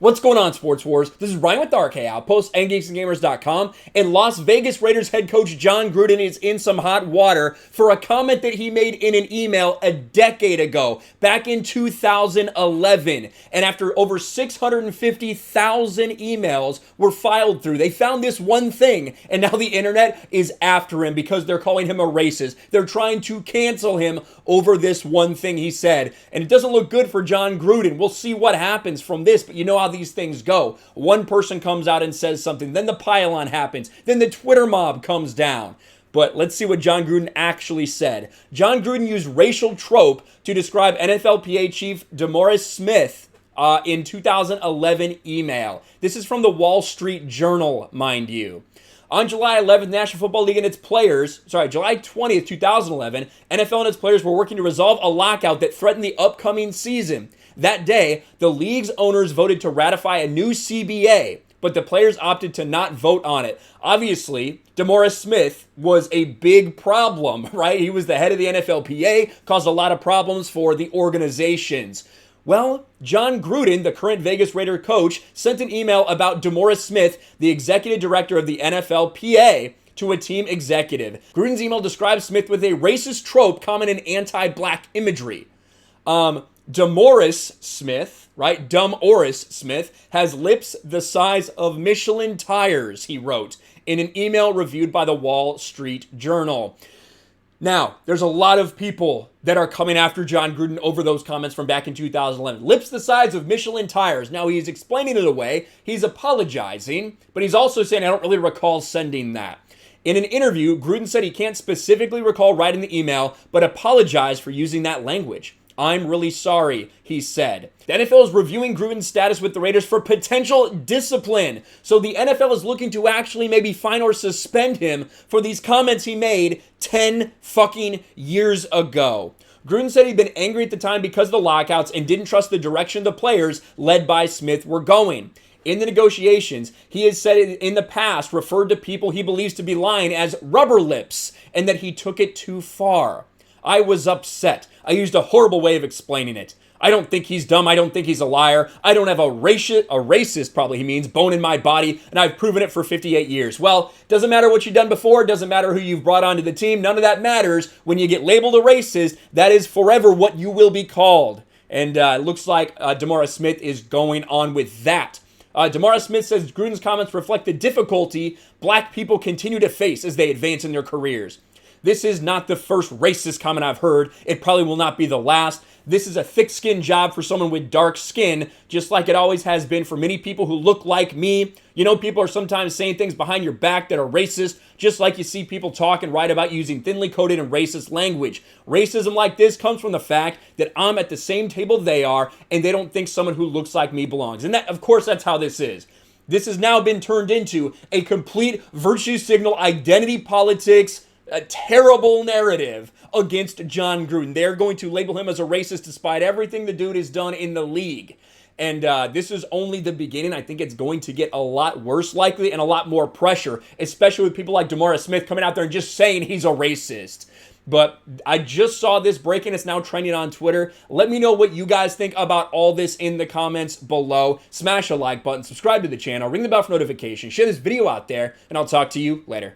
What's going on, Sports Wars? This is Ryan with the RK Outpost and GeeksGamers.com, and Las Vegas Raiders head coach Jon Gruden is in some hot water for a comment that he made in an email a decade ago, back in 2011. And after over 650,000 emails were filed through, they found this one thing, and now the internet is after him because they're calling him a racist. They're trying to cancel him over this one thing he said, and it doesn't look good for Jon Gruden. We'll see what happens from this, but you know how these things go. One person comes out and says something, then the pile-on happens, then the Twitter mob comes down. But let's see what Jon Gruden actually said. Jon Gruden used racial trope to describe NFLPA chief DeMaurice Smith in 2011 email. This is from the Wall Street Journal, mind you. On July 11th, National Football League and its players, July 20th, 2011, NFL and its players were working to resolve a lockout that threatened the upcoming season. That day, the league's owners voted to ratify a new CBA, but the players opted to not vote on it. Obviously, DeMaurice Smith was a big problem, right? He was the head of the NFLPA, caused a lot of problems for the organizations. Well, Jon Gruden, the current Vegas Raider coach, sent an email about DeMaurice Smith, the executive director of the NFLPA, to a team executive. Gruden's email describes Smith with a racist trope common in anti-black imagery. DeMaurice Smith, right? DeMaurice Smith has lips the size of Michelin tires, he wrote in an email reviewed by the Wall Street Journal. Now, there's a lot of people that are coming after Jon Gruden over those comments from back in 2011. Lips the size of Michelin tires. Now, he's explaining it away. He's apologizing, but he's also saying, I don't really recall sending that. In an interview, Gruden said he can't specifically recall writing the email, but apologized for using that language. I'm really sorry, he said. The NFL is reviewing Gruden's status with the Raiders for potential discipline. So the NFL is looking to actually maybe fine or suspend him for these comments he made 10 fucking years ago. Gruden said he'd been angry at the time because of the lockouts and didn't trust the direction the players, led by Smith, were going. In the negotiations, he has said in the past, referred to people he believes to be lying as rubber lips, and that he took it too far. I was upset. I used a horrible way of explaining it. I don't think he's dumb. I don't think he's a liar. I don't have a racist, probably he means, bone in my body, and I've proven it for 58 years. Well, doesn't matter what you've done before. Doesn't matter who you've brought onto the team. None of that matters. When you get labeled a racist, that is forever what you will be called. And it looks like DeMaurice Smith is going on with that. DeMaurice Smith says Gruden's comments reflect the difficulty black people continue to face as they advance in their careers. This is not the first racist comment I've heard. It probably will not be the last. This is a thick-skinned job for someone with dark skin, just like it always has been for many people who look like me. You know, people are sometimes saying things behind your back that are racist, just like you see people talk and write about using thinly coded and racist language. Racism like this comes from the fact that I'm at the same table they are, and they don't think someone who looks like me belongs. And that, of course, that's how this is. This has now been turned into a complete virtue signal, identity politics, a terrible narrative against Jon Gruden. They're going to label him as a racist despite everything the dude has done in the league. And this is only the beginning. I think it's going to get a lot worse likely and a lot more pressure, especially with people like DeMaurice Smith coming out there and just saying he's a racist. But I just saw this breaking. It's now trending on Twitter. Let me know what you guys think about all this in the comments below. Smash a like button, subscribe to the channel, ring the bell for notifications, share this video out there, and I'll talk to you later.